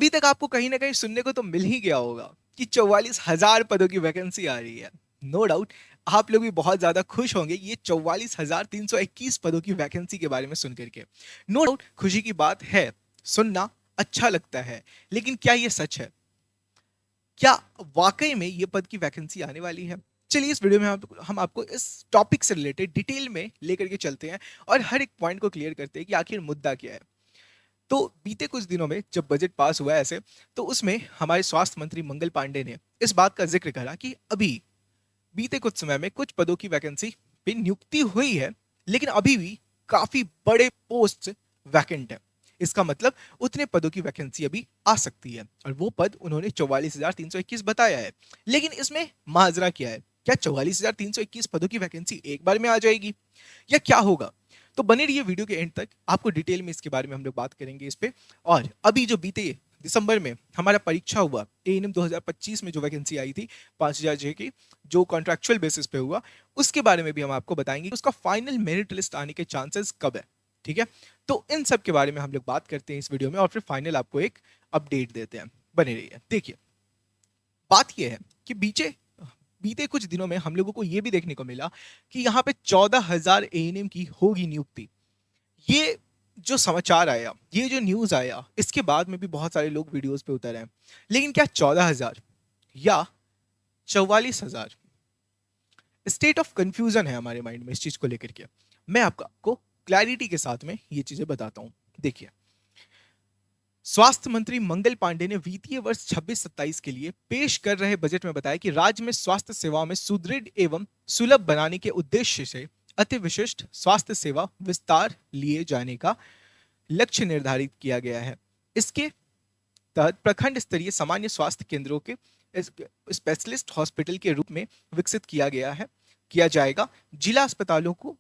अभी तक आपको कहीं ना कहीं सुनने को तो मिल ही गया होगा कि 44,000 पदों की वैकेंसी आ रही है। नो डाउट आप लोग भी बहुत ज्यादा खुश होंगे ये 44,321 पदों की वैकेंसी के बारे में सुन करके। नो डाउट खुशी की बात है, सुनना अच्छा लगता है, लेकिन क्या ये सच है? क्या वाकई में ये पद की वैकेंसी आने वाली है? चलिए इस वीडियो में हम आपको इस टॉपिक से रिलेटेड डिटेल में लेकर के चलते हैं और हर एक पॉइंट को क्लियर करते हैं कि आखिर मुद्दा क्या है। तो बीते कुछ दिनों में जब बजट पास हुआ ऐसे, तो उसमें हमारे स्वास्थ्य मंत्री मंगल पांडे ने इस बात का जिक्र करा कि अभी बीते कुछ समय में कुछ पदों की वैकेंसी पे नियुक्ति हुई है, लेकिन अभी भी काफी बड़े पोस्ट वैकेंट है। इसका मतलब उतने पदों की वैकेंसी अभी आ सकती है और वो पद उन्होंने 44,321 बताया है। लेकिन इसमें माजरा क्या है? क्या 44,321 पदों की वैकेंसी एक बार में आ जाएगी या क्या होगा? तो बने रहिए वीडियो के एंड तक, आपको डिटेल में इसके बारे में हम लोग बात करेंगे इस पे। और अभी जो बीते दिसंबर में हमारा परीक्षा हुआ एएनएम 2025 में जो वैकेंसी आई थी 5,000 जे की, जो कॉन्ट्रेक्चुअल बेसिस पे हुआ, उसके बारे में भी हम आपको बताएंगे कि उसका फाइनल मेरिट लिस्ट आने के चांसेस कब है। ठीक है, तो इन सब के बारे में हम लोग बात करते हैं इस वीडियो में और फिर फाइनल आपको एक अपडेट देते हैं। बने रहिए। देखिए, बात यह है कि बीते कुछ दिनों में हम लोगों को यह भी देखने को मिला कि यहाँ पे 14,000 एएनएम की होगी नियुक्ति। ये जो समाचार आया, ये जो न्यूज आया, इसके बाद में भी बहुत सारे लोग वीडियोस पे उतर आए। लेकिन क्या 14,000 या 44,000? स्टेट ऑफ कंफ्यूजन है हमारे माइंड में इस चीज को लेकर के। मैं आपको क्लैरिटी के साथ में ये चीजें बताता हूं। देखिए, स्वास्थ्य मंत्री मंगल पांडे ने वित्तीय वर्ष 26-27 के लिए पेश कर रहे बजट में बताया कि राज्य में स्वास्थ्य सेवाओं में सुदृढ़ एवं सुलभ बनाने के उद्देश्य से अति विशिष्ट स्वास्थ्य सेवा विस्तार लिए जाने का लक्ष्य निर्धारित किया गया है। इसके तहत प्रखंड स्तरीय सामान्य स्वास्थ्य केंद्रों के स्पेशलिस्ट हॉस्पिटल के रूप में विकसित किया जाएगा। जिला अस्पतालों को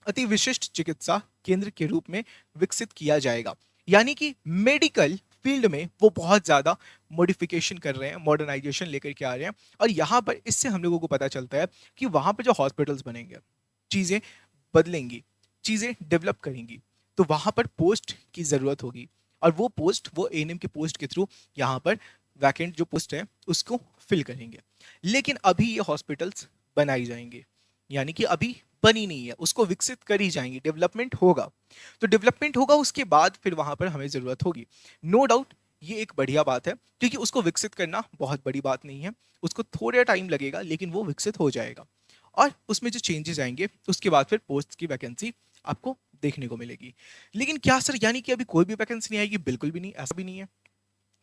अति विशिष्ट चिकित्सा केंद्र के रूप में विकसित किया जाएगा। यानी कि मेडिकल फील्ड में वो बहुत ज्यादा मॉडिफिकेशन कर रहे हैं, मॉडर्नाइजेशन लेकर के आ रहे हैं। और यहां पर इससे हम लोगों को पता चलता है कि वहां पर जो हॉस्पिटल्स बनेंगे, चीजें बदलेंगी, चीजें डेवलप करेंगी, तो वहां पर पोस्ट की जरूरत होगी और वो एएनएम के पोस्ट के थ्रू यहाँ पर वैकेंट जो पोस्ट है उसको फिल करेंगे। लेकिन अभी ये हॉस्पिटल्स बनाई जाएंगे, यानी कि अभी बनी नहीं है, उसको विकसित करी जाएंगी, डेवलपमेंट होगा। तो डेवलपमेंट होगा, उसके बाद फिर वहां पर हमें जरूरत होगी। नो डाउट ये एक बढ़िया बात है, क्योंकि उसको विकसित करना बहुत बड़ी बात नहीं है, उसको थोड़ा टाइम लगेगा लेकिन वो विकसित हो जाएगा। और उसमें जो चेंजेस आएंगे उसके बाद फिर पोस्ट की वैकेंसी आपको देखने को मिलेगी। लेकिन क्या सर यानी कि अभी कोई भी वैकेंसी नहीं आएगी? बिल्कुल भी नहीं, ऐसा भी नहीं है।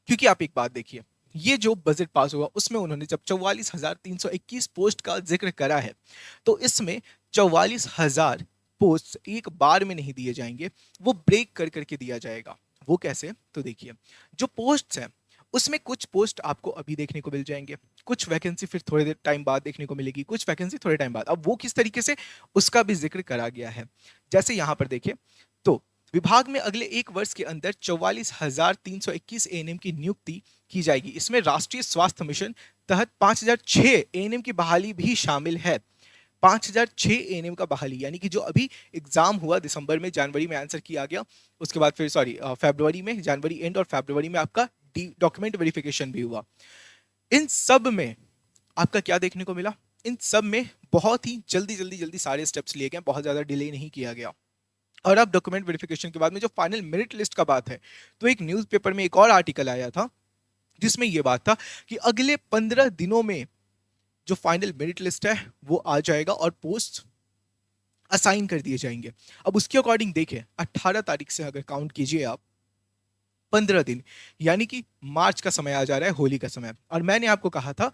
क्योंकि आप एक बात देखिए, ये जो बजट पास हुआ उसमें उन्होंने जब 44,321 पोस्ट का जिक्र करा है, तो इसमें 44,000 पोस्ट एक बार में नहीं दिए जाएंगे, वो ब्रेक कर करके दिया जाएगा। वो कैसे? तो देखिए, जो पोस्ट हैं उसमें कुछ पोस्ट आपको अभी देखने को मिल जाएंगे, कुछ वैकेंसी फिर थोड़े देर टाइम बाद देखने को मिलेगी, कुछ वैकेंसी थोड़े टाइम बाद। अब वो किस तरीके से, उसका भी जिक्र करा गया है। जैसे यहां पर देखिए, तो विभाग में अगले एक वर्ष के अंदर 44,321 एएनएम की नियुक्ति की जाएगी। इसमें राष्ट्रीय स्वास्थ्य मिशन तहत 5,006 एएनएम की बहाली भी शामिल है। 5,006 एएनएम का बहाली, यानी कि जो अभी एग्जाम हुआ दिसंबर में, जनवरी में आंसर किया गया, उसके बाद फिर फरवरी में, जनवरी एंड और फरवरी में आपका डॉक्यूमेंट वेरिफिकेशन भी हुआ। इन सब में आपका क्या देखने को मिला? इन सब में बहुत ही जल्दी जल्दी जल्दी सारे स्टेप्स लिए गए, बहुत ज्यादा डिले नहीं किया गया। और अब डॉक्यूमेंट वेरिफिकेशन के बाद में जो फाइनल मेरिट लिस्ट का बात है, तो एक न्यूज़पेपर में एक और आर्टिकल आया था जिसमें यह बात था कि अगले 15 दिनों में जो फाइनल मेरिट लिस्ट है वो आ जाएगा और पोस्ट असाइन कर दिए जाएंगे। अब उसके अकॉर्डिंग देखें, 18 तारीख से अगर काउंट कीजिए आप, 15 दिन, यानी कि मार्च का समय आ जा रहा है, होली का समय। और मैंने आपको कहा था,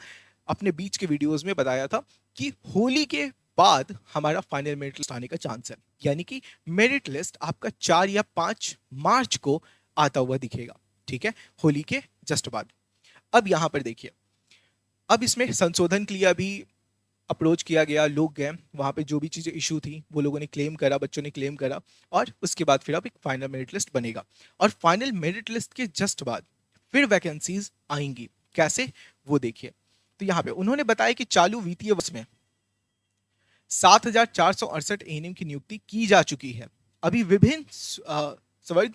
अपने बीच के वीडियोस में बताया था कि होली के बाद हमारा फाइनल मेरिट लिस्ट आने का चांस है, यानी कि मेरिट लिस्ट आपका 4 या 5 मार्च को आता हुआ दिखेगा। ठीक है, होली के जस्ट बाद। अब यहां पर देखिए, अब इसमें संशोधन के लिए अभी अप्रोच किया गया, लोग गए वहां पे, जो भी चीजें इशू थी वो लोगों ने क्लेम करा, बच्चों ने क्लेम करा, और उसके बाद फिर अब एक फाइनल मेरिट लिस्ट बनेगा। और फाइनल मेरिट लिस्ट के जस्ट बाद फिर वैकेंसीज आएंगी। कैसे? वो देखिए, तो यहाँ पे उन्होंने बताया कि चालू वित्तीय वर्ष में 7,468 एएनएम की नियुक्ति की जा चुकी है। अभी विभिन्न वर्ग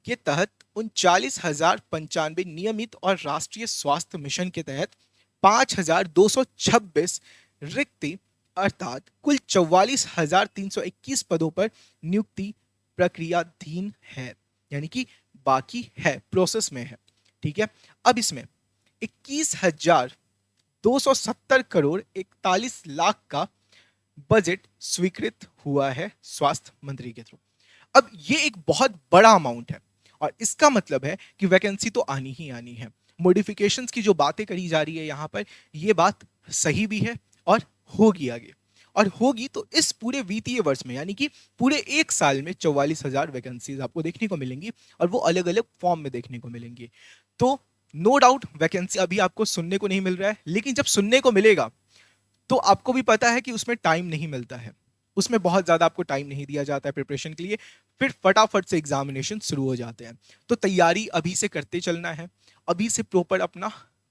के तहत 39,095 नियमित और राष्ट्रीय स्वास्थ्य मिशन के तहत 5,226 रिक्ति अर्थात कुल 44,321 पदों पर नियुक्ति प्रक्रियाधीन है, यानी कि बाकी है, प्रोसेस में है। ठीक है, अब इसमें 21,270 करोड़ 41 लाख का बजट स्वीकृत हुआ है स्वास्थ्य मंत्री के थ्रू। अब ये एक बहुत बड़ा अमाउंट है और इसका मतलब है कि वैकेंसी तो आनी ही आनी है। मॉडिफिकेशंस की जो बातें करी जा रही है यहाँ पर, ये बात सही भी है और होगी आगे, और होगी तो इस पूरे वित्तीय वर्ष में, यानी कि पूरे एक साल में 44,000 वैकेंसीज आपको देखने को मिलेंगी और वो अलग अलग फॉर्म में देखने को मिलेंगी। तो नो डाउट वैकेंसी अभी आपको सुनने को नहीं मिल रहा है, लेकिन जब सुनने को मिलेगा तो आपको भी पता है कि उसमें टाइम नहीं मिलता है, उसमें बहुत ज़्यादा आपको टाइम नहीं दिया जाता है प्रिपरेशन के लिए, फिर फटाफट से एग्जामिनेशन शुरू हो जाते हैं। तो तैयारी अभी से करते चलना है, अभी से प्रॉपर अपना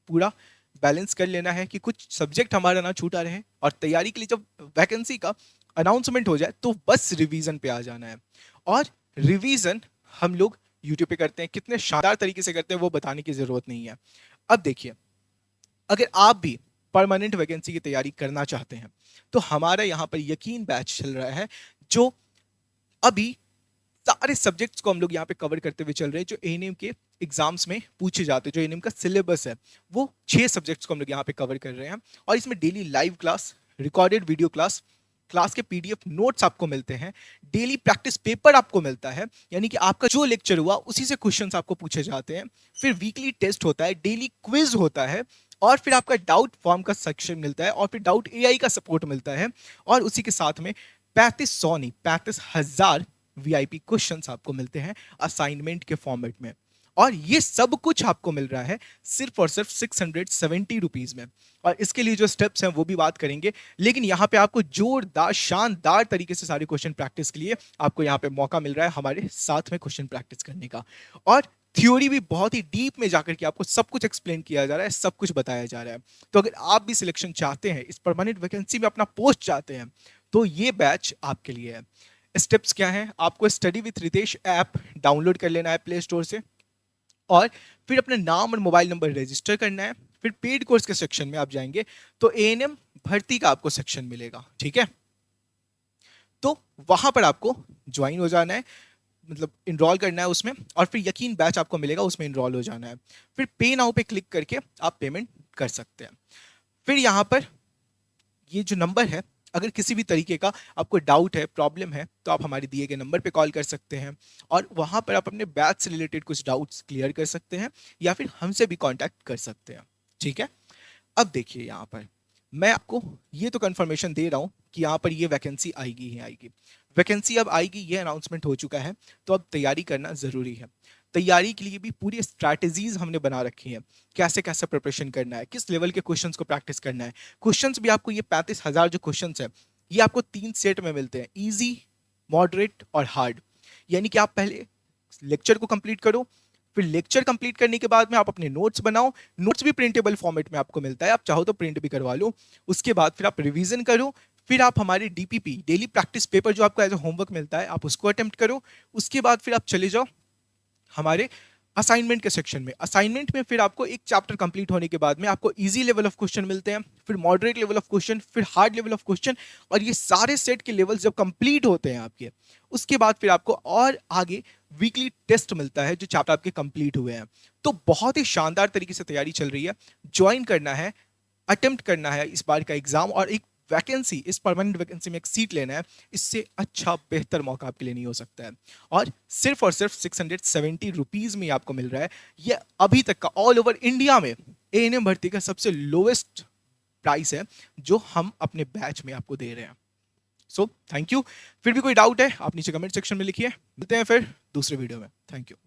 पूरा बैलेंस कर लेना है कि कुछ सब्जेक्ट हमारा ना छूटा रहे, और तैयारी के लिए जब वैकेंसी का अनाउंसमेंट हो जाए तो बस रिवीजन पे आ जाना है। और रिवीजन हम लोग यूट्यूब पे करते हैं, कितने शानदार तरीके से करते हैं वो बताने की जरूरत नहीं है। अब देखिए, अगर आप भी परमानेंट वैकेंसी की तैयारी करना चाहते हैं तो हमारा यहाँ पर यकीन बैच चल रहा है, जो अभी सारे सब्जेक्ट्स को हम लोग यहाँ पे कवर करते हुए चल रहे हैं जो एएनएम के एग्जाम्स में पूछे जाते हैं। जो एएनएम का सिलेबस है वो 6 सब्जेक्ट्स को हम लोग यहाँ पे कवर कर रहे हैं, और इसमें daily live class, recorded video class, class के पीडीएफ नोट्स आपको मिलते हैं, डेली प्रैक्टिस पेपर आपको मिलता है, यानी कि आपका जो लेक्चर हुआ उसी से क्वेश्चंस आपको पूछे जाते हैं, फिर वीकली टेस्ट होता है, डेली क्विज होता है, और फिर आपका डाउट फॉर्म का सेक्शन मिलता है, और फिर डाउट एआई का सपोर्ट मिलता है, और उसी के साथ में 3500 नहीं 35,000 वीआईपी क्वेश्चंस आपको मिलते हैं असाइनमेंट के फॉर्मेट में। और ये सब कुछ आपको मिल रहा है सिर्फ और सिर्फ 670 रुपीज में। और इसके लिए जो स्टेप्स हैं वो भी बात करेंगे, लेकिन यहाँ पे आपको जोरदार शानदार तरीके से सारे क्वेश्चन प्रैक्टिस के लिए आपको यहाँ पे मौका मिल रहा है हमारे साथ में क्वेश्चन प्रैक्टिस करने का। और थ्योरी भी बहुत ही डीप में जाकर के आपको सब कुछ एक्सप्लेन किया जा रहा है, सब कुछ बताया जा रहा है। तो अगर आप भी सिलेक्शन चाहते हैं, इस परमानेंट वैकेंसी में अपना पोस्ट चाहते हैं, तो ये बैच आपके लिए है। स्टेप्स क्या हैं? आपको study with Ritesh app download कर लेना है प्ले स्टोर से, और फिर अपना नाम और मोबाइल नंबर रजिस्टर करना है। फिर पेड कोर्स के सेक्शन में आप जाएंगे तो एएनएम भर्ती का आपको सेक्शन मिलेगा, ठीक है? तो वहां पर आपको ज्वाइन हो जाना है, मतलब इनरोल करना है उसमें, और फिर यकीन बैच आपको मिलेगा, उसमें इनरोल हो जाना है। फिर पे नाउ पे क्लिक करके आप पेमेंट कर सकते हैं। फिर यहाँ पर ये जो नंबर है, अगर किसी भी तरीके का आपको डाउट है, प्रॉब्लम है, तो आप हमारे दिए गए नंबर पे कॉल कर सकते हैं, और वहाँ पर आप अपने बैच से रिलेटेड कुछ डाउट्स क्लियर कर सकते हैं, या फिर हमसे भी कांटेक्ट कर सकते हैं, ठीक है? अब देखिए, यहाँ पर मैं आपको ये तो कंफर्मेशन दे रहा हूँ कि यहाँ पर ये वैकेंसी आएगी ही आएगी। वैकेंसी अब आएगी, ये अनाउंसमेंट हो चुका है, तो अब तैयारी करना ज़रूरी है। तैयारी के लिए भी पूरी स्ट्रैटेजीज हमने बना रखी हैं, कैसे कैसे प्रिपरेशन करना है, किस लेवल के क्वेश्चंस को प्रैक्टिस करना है। क्वेश्चंस भी आपको ये 35,000 जो क्वेश्चंस है, ये आपको 3 सेट में मिलते हैं, इजी, मॉडरेट और हार्ड। यानी कि आप पहले लेक्चर को कंप्लीट करो, फिर लेक्चर कंप्लीट करने के बाद में आप अपने नोट्स बनाओ। नोट्स भी प्रिंटेबल फॉर्मेट में आपको मिलता है, आप चाहो तो प्रिंट भी करवा लो। उसके बाद फिर आप रिवीजन करो, फिर आप हमारे डीपीपी डेली प्रैक्टिस पेपर जो आपको एज ए होमवर्क मिलता है, आप उसको अटेम्प्ट करो। उसके बाद फिर आप चले जाओ हमारे असाइनमेंट के सेक्शन में। असाइनमेंट में फिर आपको एक चैप्टर कंप्लीट होने के बाद में आपको इजी लेवल ऑफ क्वेश्चन मिलते हैं, फिर मॉडरेट लेवल ऑफ क्वेश्चन, फिर हार्ड लेवल ऑफ क्वेश्चन, और ये सारे सेट के लेवल जब कंप्लीट होते हैं आपके, उसके बाद फिर आपको और आगे वीकली टेस्ट मिलता है जो चैप्टर आपके कंप्लीट हुए हैं। तो बहुत ही शानदार तरीके से तैयारी चल रही है। ज्वाइन करना है, अटेम्प्ट करना है इस बार का एग्जाम, और एक वैकेंसी, इस परमानेंट वैकेंसी में एक सीट लेना है, इससे अच्छा बेहतर मौका आपके लिए नहीं हो सकता है। और सिर्फ 670 रुपीज में आपको मिल रहा है। ये अभी तक का ऑल ओवर इंडिया में एएनएम भर्ती का सबसे लोवेस्ट प्राइस है जो हम अपने बैच में आपको दे रहे हैं। So thank you. फिर भी कोई डाउट है आप नीचे कमेंट सेक्शन में लिखिए। मिलते हैं फिर दूसरे वीडियो में। Thank you.